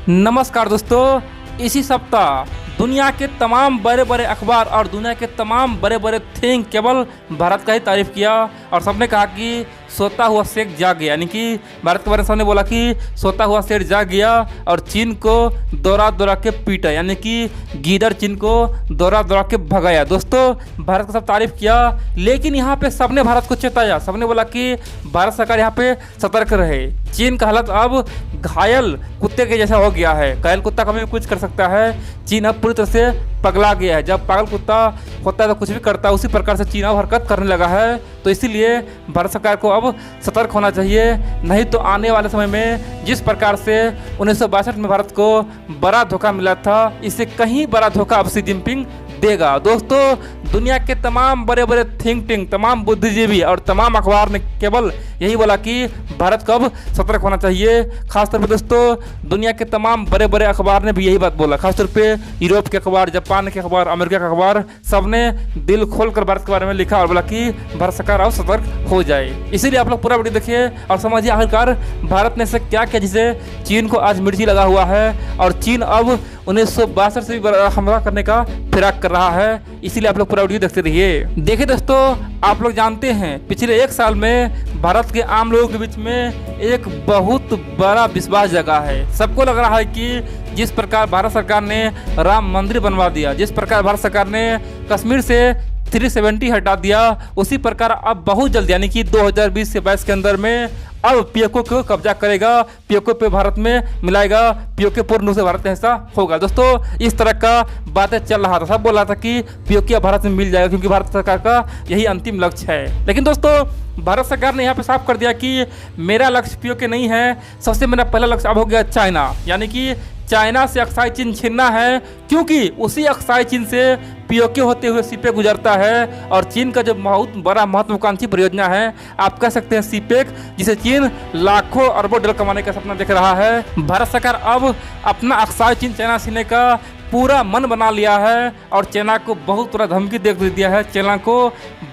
नमस्कार दोस्तों। इसी सप्ताह दुनिया के तमाम बड़े बड़े अखबार और दुनिया के तमाम बड़े बड़े थिंक केवल भारत का ही तारीफ किया और सबने कहा कि सोता हुआ शेख जाग गया, यानी कि भारत के बारे में सबने बोला कि सोता हुआ शेर जाग गया और चीन को दौड़ा दौड़ा के पीटा, यानी कि गीदड़ चीन को दौड़ा दौड़ा के भगाया। दोस्तों भारत का सब तारीफ किया, लेकिन यहाँ पे सबने भारत को चेताया। सबने बोला कि भारत सरकार यहाँ पे सतर्क रहे। चीन का हालत अब घायल कुत्ते के जैसा हो गया है। घायल कुत्ता कभी भी कुछ कर सकता है। चीन अब पूरी तरह से पगला गया है। जब पागल कुत्ता होता है तो कुछ भी करता है, उसी प्रकार से चीन अब हरकत करने लगा है। तो इसीलिए भारत सरकार को अब सतर्क होना चाहिए, नहीं तो आने वाले समय में जिस प्रकार से 1962 में भारत को बड़ा धोखा मिला था, इससे कहीं बड़ा धोखा अब शी जिनपिंग देगा। दोस्तों दुनिया के तमाम बड़े बड़े थिंक टैंक, तमाम बुद्धिजीवी और तमाम अखबार ने केवल यही बोला कि भारत को अब सतर्क होना चाहिए। खासतौर पर दोस्तों दुनिया के तमाम बड़े बड़े अखबार ने भी यही बात बोला। खासतौर पे यूरोप के अखबार, जापान के अखबार, अमेरिका के अखबार, सबने दिल खोलकर भारत के बारे में लिखा और बोला कि भारत सरकार अब सतर्क हो जाए। इसीलिए आप लोग पूरा वीडियो देखिए और समझिए आखिरकार भारत ने ऐसा क्या किया जिसे चीन को आज मिर्ची लगा हुआ है और चीन अब 1962 से भी बड़ा हमला करने का फिराक कर रहा है। इसीलिए आप लोग पूरा वीडियो देखते रहिए। देखिए दोस्तों, आप लोग जानते हैं पिछले एक साल में भारत के आम लोगों के बीच में एक बहुत बड़ा विश्वास जगा है। सबको लग रहा है कि जिस प्रकार भारत सरकार ने राम मंदिर बनवा दिया, जिस प्रकार भारत सरकार ने कश्मीर से 370 हटा दिया, उसी प्रकार अब बहुत जल्द यानी कि 2020 से 22 के अंदर में अब पीओके को कब्जा करेगा, पीओके पे भारत में मिलाएगा, पीओके पूर्ण रूप से भारत का हिस्सा होगा। दोस्तों इस तरह का बातें चल रहा था। सब बोल रहा था कि पीओके भारत में मिल जाएगा क्योंकि भारत सरकार का यही अंतिम लक्ष्य है। लेकिन दोस्तों भारत सरकार ने यहाँ पे साफ कर दिया कि मेरा लक्ष्य पीओके नहीं है। सबसे मेरा पहला लक्ष्य अब हो गया चाइना, यानी कि चाइना से अक्साई चीन छीनना है, क्योंकि उसी अक्साई चीन से पीओके होते हुए सीपेक गुजरता है। और चीन का जो बहुत बड़ा महत्वाकांक्षी परियोजना है, आप कह सकते हैं सीपेक, जिसे चीन लाखों अरबों डॉलर कमाने का सपना देख रहा है। भारत सरकार अब अपना अक्साई चीन चाइना छीनने का पूरा मन बना लिया है और चाइना को बहुत बड़ा धमकी दे दिया है, चाइना को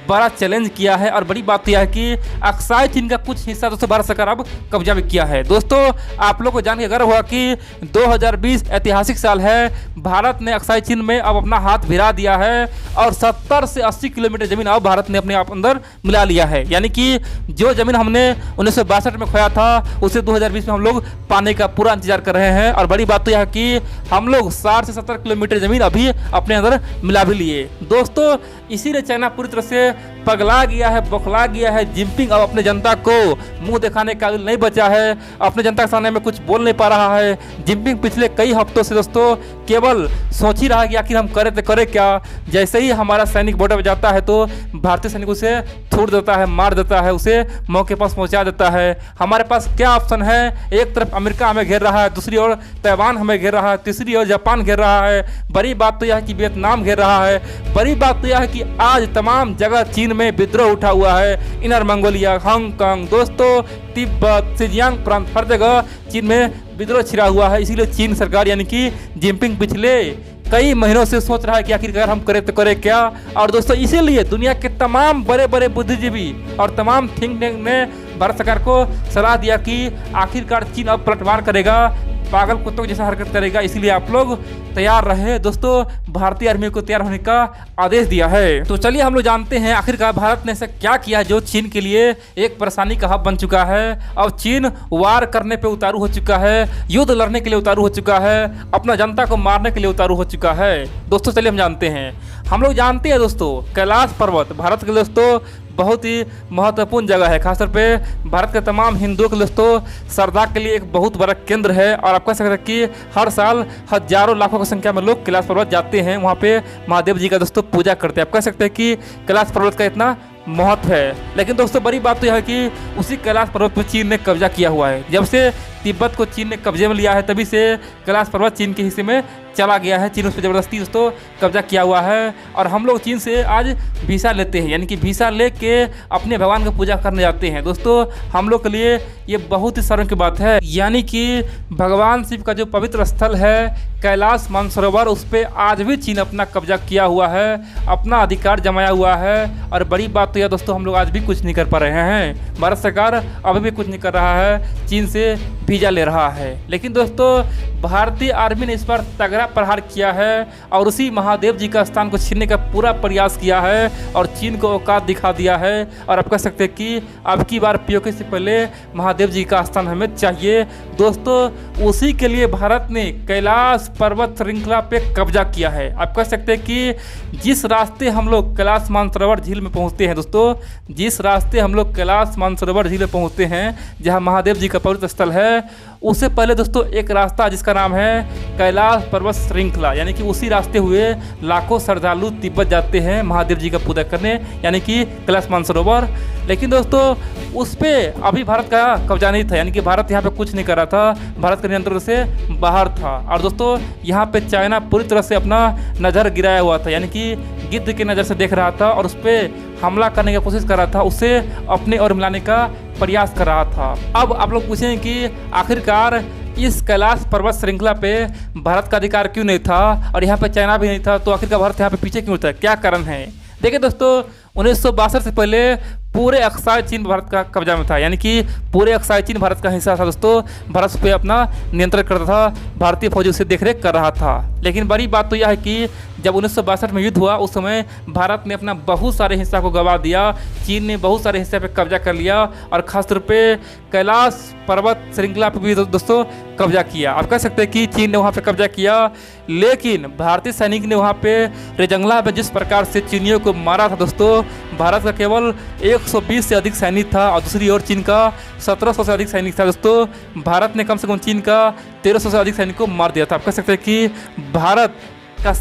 बड़ा चैलेंज किया है। और बड़ी बात यह है कि अक्साई चीन का कुछ हिस्सा दोस्तों भारत सरकार अब कब्जा भी किया है। दोस्तों आप लोग को जान के गर्व हुआ कि 2020 ऐतिहासिक साल है। भारत ने अक्साई चीन में अब अपना हाथ भिरा दिया है और 70 से 80 किलोमीटर जमीन अब भारत ने अपने आप अंदर मिला लिया है। यानी कि जो जमीन हमने 1962 में खोया था, उसे 2020 में हम लोग पाने का पूरा इंतजार कर रहे हैं। और बड़ी बात तो यह है कि हम लोग 60 से 70 किलोमीटर जमीन अभी अपने अंदर मिला भी लिए। दोस्तों इसीलिए चाइना पूरी तरह से पगला गया है, बौखला गया है। जिनपिंग अब अपने जनता को मुंह दिखाने का नहीं बचा है, अपने जनता के सामने में कुछ बोल नहीं पा रहा है। जिनपिंग पिछले कई हफ्तों से दोस्तों केवल सोच ही रहा है कि आखिर हम करें तो करें क्या। जैसे ही हमारा सैनिक बॉर्डर पर जाता है तो भारतीय सैनिक उसे छोड़ देता है, मार देता है, उसे मौके पास पहुंचा देता है। हमारे पास क्या ऑप्शन है? एक तरफ अमेरिका हमें घेर रहा है, दूसरी ओर ताइवान हमें घेर रहा है, तीसरी ओर जापान घेर रहा है। बड़ी बात तो यह है कि वियतनाम घेर रहा है। बड़ी बात तो यह है कि आज तमाम जगह चीन में विद्रोह उठा हुआ है। इनर मंगोलिया, हांगकांग, दोस्तों तिब्बत, सिजियांग प्रांत, हर जगह चीन में विद्रोह छिड़ा हुआ है। इसीलिए चीन सरकार यानी कि जिनपिंग पिछले कई महीनों से सोच रहा है कि आखिरकार हम करें तो करें क्या। और दोस्तों इसीलिए दुनिया के तमाम बड़े बड़े बुद्धिजीवी और तमाम थिंक टैंक ने भारत सरकार को सलाह दिया कि आखिरकार चीन अब पलटवार करेगा, पागल कुत्तों जैसा हरकत करेगा। इसीलिए आप लोग तैयार रहे। दोस्तों भारतीय आर्मी को तैयार होने का आदेश दिया है। तो चलिए हम लोग जानते हैं आखिरकार भारत ने ऐसा क्या किया जो चीन के लिए एक परेशानी का हब बन चुका है। अब चीन वार करने पे उतारू हो चुका है, युद्ध लड़ने के लिए उतारू हो चुका है, अपना जनता को मारने के लिए उतारू हो चुका है। दोस्तों चलिए हम जानते हैं। हम लोग जानते हैं दोस्तों कैलाश पर्वत भारत के दोस्तों बहुत ही महत्वपूर्ण जगह है। खासतौर पे भारत के तमाम हिंदुओं के दोस्तों श्रद्धा के लिए एक बहुत बड़ा केंद्र है। और आप कह सकते हैं कि हर साल हजारों लाखों की संख्या में लोग कैलाश पर्वत जाते हैं, वहाँ पे महादेव जी का दोस्तों पूजा करते हैं। आप कह सकते हैं कि कैलाश पर्वत का इतना महत्व है। लेकिन दोस्तों बड़ी बात तो यह है कि उसी कैलाश पर्वत पर चीन ने कब्जा किया हुआ है। जब से तिब्बत को चीन ने कब्जे में लिया है तभी से कैलाश पर्वत चीन के हिस्से में चला गया है। चीन उस पर ज़बरदस्ती दोस्तों कब्जा किया हुआ है। और हम लोग चीन से आज वीसा लेते हैं, यानी कि वीसा लेके अपने भगवान की पूजा करने जाते हैं। दोस्तों हम लोग के लिए ये बहुत ही शर्म की बात है। यानी कि भगवान शिव का जो पवित्र स्थल है कैलाश मानसरोवर, उस पर आज भी चीन अपना कब्जा किया हुआ है, अपना अधिकार जमाया हुआ है। और बड़ी बात तो यह दोस्तों हम लोग आज भी कुछ नहीं कर पा रहे हैं। भारत सरकार अभी भी कुछ नहीं कर रहा है। चीन से वीजा ले रहा है। लेकिन दोस्तों भारतीय आर्मी ने इस पर तगड़ा प्रहार किया है और उसी महादेव जी का स्थान को छीनने का पूरा प्रयास किया है और चीन को औकात दिखा दिया है। और आप कह सकते हैं कि अब की बार पीओके से पहले महादेव जी का स्थान हमें चाहिए। दोस्तों उसी के लिए भारत ने कैलाश पर्वत श्रृंखला पे कब्जा किया है। आप कह सकते हैं कि जिस रास्ते हम लोग कैलाश मानसरोवर झील में पहुंचते हैं, दोस्तों जिस रास्ते हम लोग कैलाश मानसरोवर झील में पहुंचते हैं जहां महादेव जी का पवित्र स्थल है, उससे पहले दोस्तों एक रास्ता जिसका नाम है कैलाश पर्वत श्रृंखला, यानी कि उसी रास्ते हुए लाखों श्रद्धालु तिब्बत जाते हैं महादेव जी का पूजा करने, यानी कि कैलाश मानसरोवर। लेकिन दोस्तों उस पर अभी भारत का कब्जा नहीं था, यानी कि भारत यहाँ पे कुछ नहीं कर रहा था, भारत के नियंत्रण से बाहर था। और दोस्तों यहाँ पे चाइना पूरी तरह से अपना नज़र गिराया हुआ था, यानी कि गिद्ध की नज़र से देख रहा था और उस पर हमला करने की कोशिश कर रहा था, उससे अपने और मिलाने का प्रयास कर रहा था। अब आप लोग पूछें कि आखिरकार इस कैलाश पर्वत श्रृंखला पे भारत का अधिकार क्यों नहीं था और यहाँ पे चाइना भी नहीं था, तो आखिरकार भारत यहाँ पे पीछे क्यों था, क्या कारण है? देखिए दोस्तों 1962 से पहले पूरे अक्साई चीन भारत का कब्जा में था, यानी कि पूरे अक्साई चीन भारत का हिस्सा था। दोस्तों भारत पे अपना नियंत्रण करता था, भारतीय फौजी उसे देखरेख कर रहा था। लेकिन बड़ी बात तो यह है कि जब 1962 में युद्ध हुआ उस समय भारत ने अपना बहुत सारे हिस्सा को गंवा दिया, चीन ने बहुत सारे हिस्से पे कब्जा कर लिया और खासतौर पे कैलाश पर्वत श्रृंखला पर भी दोस्तों कब्जा किया। आप कह सकते हैं कि चीन ने वहाँ पे कब्जा किया, लेकिन भारतीय सैनिक ने वहाँ पे रेजंगला में जिस प्रकार से चीनियों को मारा था दोस्तों, भारत का केवल 120 से अधिक सैनिक था और दूसरी ओर चीन का 1700 से अधिक सैनिक था। दोस्तों भारत ने कम से कम चीन का 1300 से अधिक सैनिक को मार दिया था। आप कह सकते हैं कि भारत का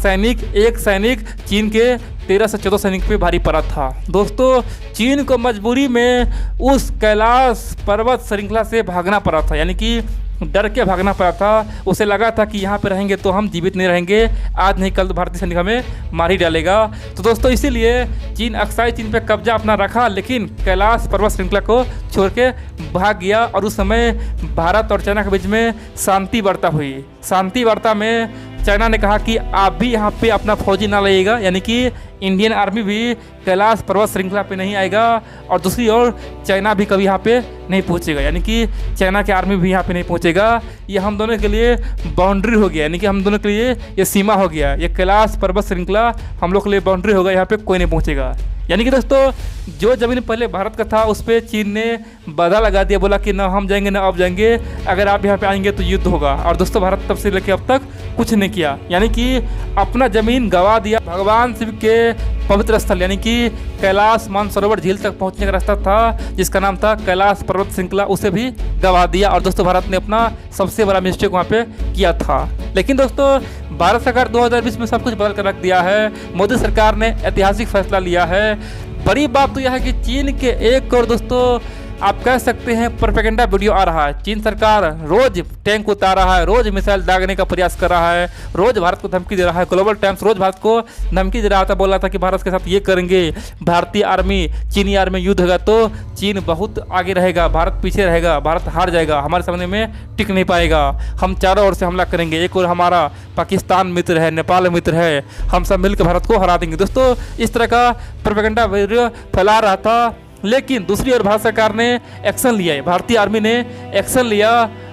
एक सैनिक चीन के 13 से 14 सैनिक पे भारी पड़ा था। दोस्तों चीन को मजबूरी में उस कैलाश पर्वत श्रृंखला से भागना पड़ा था, यानी कि डर के भागना पड़ा था। उसे लगा था कि यहाँ पे रहेंगे तो हम जीवित नहीं रहेंगे, आज नहीं कल तो भारतीय सैनिक हमें मार ही डालेगा। तो दोस्तों इसीलिए चीन अक्साई चीन पे कब्जा अपना रखा, लेकिन कैलाश पर्वत श्रृंखला को छोड़ के भाग गया। और उस समय भारत और चाइना के बीच में शांति वार्ता हुई। शांति वार्ता में चाइना ने कहा कि आप भी यहाँ पे अपना फौजी ना लाइएगा, यानी कि इंडियन आर्मी भी कैलाश पर्वत श्रृंखला पे नहीं आएगा और दूसरी ओर चाइना भी कभी यहाँ पे नहीं पहुँचेगा, यानी कि चाइना की आर्मी भी यहाँ पे नहीं पहुँचेगा। ये हम दोनों के लिए बाउंड्री हो गया, यानी कि हम दोनों के लिए ये सीमा हो गया, ये कैलाश पर्वत श्रृंखला हम लोग के लिए बाउंड्री होगा, यहाँ पे कोई नहीं पहुँचेगा। यानी कि दोस्तों जो ज़मीन पहले भारत का था उस पर चीन ने बाधा लगा दिया, बोला कि ना हम जाएंगे ना आप जाएंगे, अगर आप यहाँ पे आएंगे तो युद्ध होगा। और दोस्तों भारत तब से लेकर अब तक कुछ नहीं किया, यानी कि अपना ज़मीन गंवा दिया। भगवान शिव के पवित्र स्थल यानी कि कैलाश मानसरोवर झील तक पहुँचने का रास्ता था जिसका नाम था कैलाश पर्वत श्रृंखला, उसे भी गंवा दिया। और दोस्तों भारत ने अपना सबसे बड़ा मिस्टेक वहाँ पे किया था। लेकिन दोस्तों भारत सरकार 2020 में सब कुछ बदल कर रख दिया है। मोदी सरकार ने ऐतिहासिक फैसला लिया है। बड़ी बात तो यह है कि चीन के एक और दोस्तों आप कह सकते हैं प्रोपेगेंडा वीडियो आ रहा है। चीन सरकार रोज टैंक उतार रहा है, रोज मिसाइल दागने का प्रयास कर रहा है, रोज भारत को धमकी दे रहा है। ग्लोबल टाइम्स रोज भारत को धमकी दे रहा था, बोल रहा था कि भारत के साथ ये करेंगे, भारतीय आर्मी चीनी आर्मी युद्ध होगा तो चीन बहुत आगे रहेगा, भारत पीछे रहेगा, भारत हार जाएगा, हमारे सामने में टिक नहीं पाएगा, हम चारों ओर से हमला करेंगे। एक और हमारा पाकिस्तान मित्र है, नेपाल मित्र है, हम सब मिलकर भारत को हरा देंगे। दोस्तों इस तरह का प्रोपेगेंडा वीडियो फैला रहा था। लेकिन दूसरी ओर भारत सरकार ने एक्शन लिया है, भारतीय आर्मी ने एक्शन लिया।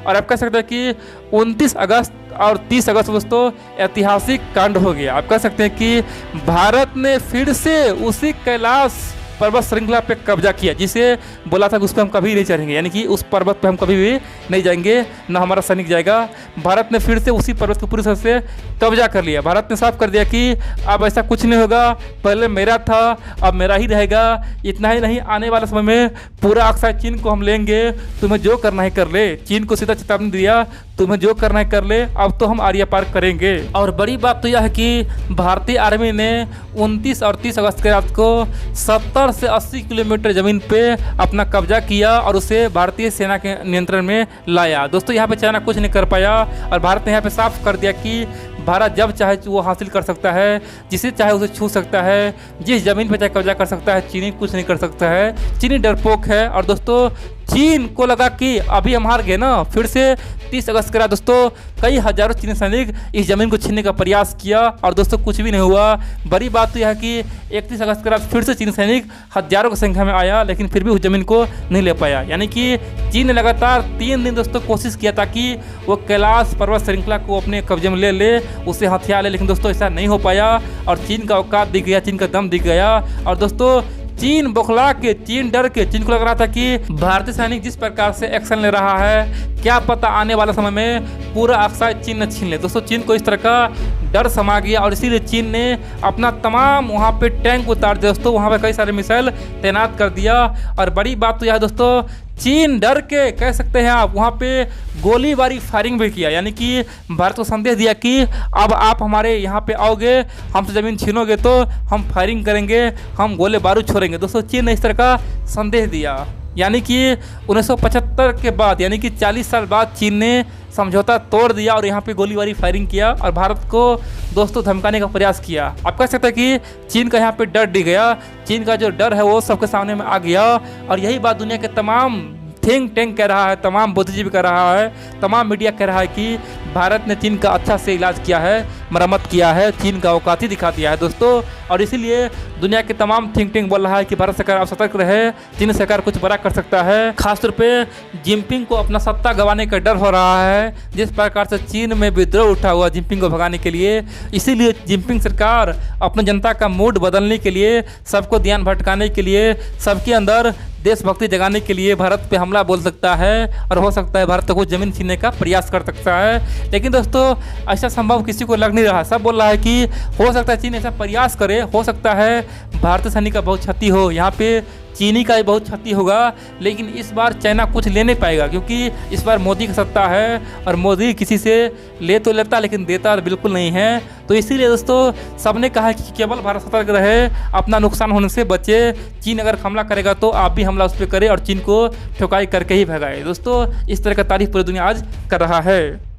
और आप कह सकते हैं कि 29 अगस्त और 30 अगस्त दोस्तों ऐतिहासिक कांड हो गया। आप कह सकते हैं कि भारत ने फिर से उसी कैलाश पर्वत श्रृंखला पे कब्जा किया जिसे बोला था कि उस पर हम कभी नहीं चढ़ेंगे, यानी कि उस पर्वत पे हम कभी भी नहीं जाएंगे, ना हमारा सैनिक जाएगा। भारत ने फिर से उसी पर्वत को पूरी तरह से कब्जा कर लिया। भारत ने साफ कर दिया कि अब ऐसा कुछ नहीं होगा, पहले मेरा था अब मेरा ही रहेगा। इतना ही नहीं, आने वाले समय में पूरा अक्साई चीन को हम लेंगे, तुम्हें जो करना है कर ले। चीन को सीधा चेतावनी दिया, तुम्हें जो करना है कर ले, अब तो हम आर्या पार करेंगे। और बड़ी बात तो यह है कि भारतीय आर्मी ने 29 और 30 अगस्त के रात को 70 से 80 किलोमीटर ज़मीन पे अपना कब्जा किया और उसे भारतीय सेना के नियंत्रण में लाया। दोस्तों यहाँ पे चाइना कुछ नहीं कर पाया और भारत ने यहाँ पे साफ कर दिया कि भारत जब चाहे वो हासिल कर सकता है, जिसे चाहे उसे छू सकता है, जिस ज़मीन पे चाहे कब्जा कर सकता है। चीनी कुछ नहीं कर सकता है, चीनी डरपोक है। और दोस्तों चीन को लगा कि अभी हम हार गए ना, फिर से 30 अगस्त के रात दोस्तों कई हजारों चीनी सैनिक इस जमीन को छीनने का प्रयास किया और दोस्तों कुछ भी नहीं हुआ। बड़ी बात तो यह है कि 31 अगस्त के रात फिर से चीनी सैनिक हजारों की संख्या में आया, लेकिन फिर भी उस जमीन को नहीं ले पाया। यानी कि चीन ने लगातार 3 दिन दोस्तों कोशिश किया था कि वो कैलाश पर्वत श्रृंखला को अपने कब्जे में ले ले, उसे हथियार ले, लेकिन दोस्तों ऐसा नहीं हो पाया और चीन का औकात दिख गया, चीन का दम दिख गया। और दोस्तों चीन बौखला के, चीन डर के, चीन को लग रहा था कि भारतीय सैनिक जिस प्रकार से एक्शन ले रहा है, क्या पता आने वाला समय में पूरा अक्साई चीन न छीन ले। दोस्तों चीन को इस तरह का डर समा गया और इसीलिए चीन ने अपना तमाम वहाँ पे टैंक उतार दिया दोस्तों, वहाँ पे कई सारे मिसाइल तैनात कर दिया। और बड़ी बात तो यह है दोस्तों, चीन डर के कह सकते हैं आप, वहाँ पे गोलीबारी फायरिंग भी किया। यानी कि भारत को संदेश दिया कि अब आप हमारे यहाँ पे आओगे, हमसे ज़मीन छीनोगे तो हम फायरिंग करेंगे, हम गोले बारूद छोड़ेंगे। दोस्तों चीन ने इस तरह का संदेश दिया। यानी कि 1975 के बाद, यानी कि 40 साल बाद चीन ने समझौता तोड़ दिया और यहाँ पे गोलीबारी फायरिंग किया और भारत को दोस्तों धमकाने का प्रयास किया। आप कह सकते हैं कि चीन का यहाँ पे डर दिख गया, चीन का जो डर है वो सबके सामने में आ गया। और यही बात दुनिया के तमाम थिंक टैंक कह रहा है, तमाम बुद्धिजीवी कह रहा है, तमाम मीडिया कह रहा है कि भारत ने चीन का अच्छा से इलाज किया है, मरम्मत किया है, चीन का औकात ही दिखा दिया है दोस्तों। और इसीलिए दुनिया के तमाम थिंक टैंक बोल रहा है कि भारत सरकार अब सतर्क रहे, चीन सरकार कुछ बड़ा कर सकता है। खासतौर पे जिनपिंग को अपना सत्ता गंवाने का डर हो रहा है, जिस प्रकार से चीन में विद्रोह उठा हुआ जिनपिंग को भगाने के लिए। इसीलिए जिनपिंग सरकार अपनी जनता का मूड बदलने के लिए, सबको ध्यान भटकाने के लिए, सबके अंदर देशभक्ति जगाने के लिए भारत पे हमला बोल सकता है और हो सकता है भारत को जमीन छीनने का प्रयास कर सकता है। लेकिन दोस्तों ऐसा संभव किसी को लग नहीं रहा। सब बोल रहा है कि हो सकता है चीन ऐसा प्रयास करे, हो सकता है भारतीय सैनिक का बहुत क्षति हो, यहाँ पे चीनी का भी बहुत क्षति होगा, लेकिन इस बार चाइना कुछ ले नहीं पाएगा क्योंकि इस बार मोदी की सत्ता है और मोदी किसी से ले तो लेता लेकिन देता बिल्कुल नहीं है। तो इसीलिए दोस्तों सबने कहा कि केवल भारत सतर्क रहे, अपना नुकसान होने से बचे। चीन अगर हमला करेगा तो आप भी हमला उस पर करें और चीन को ठोकाई करके ही भगाए। दोस्तों इस तरह का तारीफ पूरी दुनिया आज कर रहा है।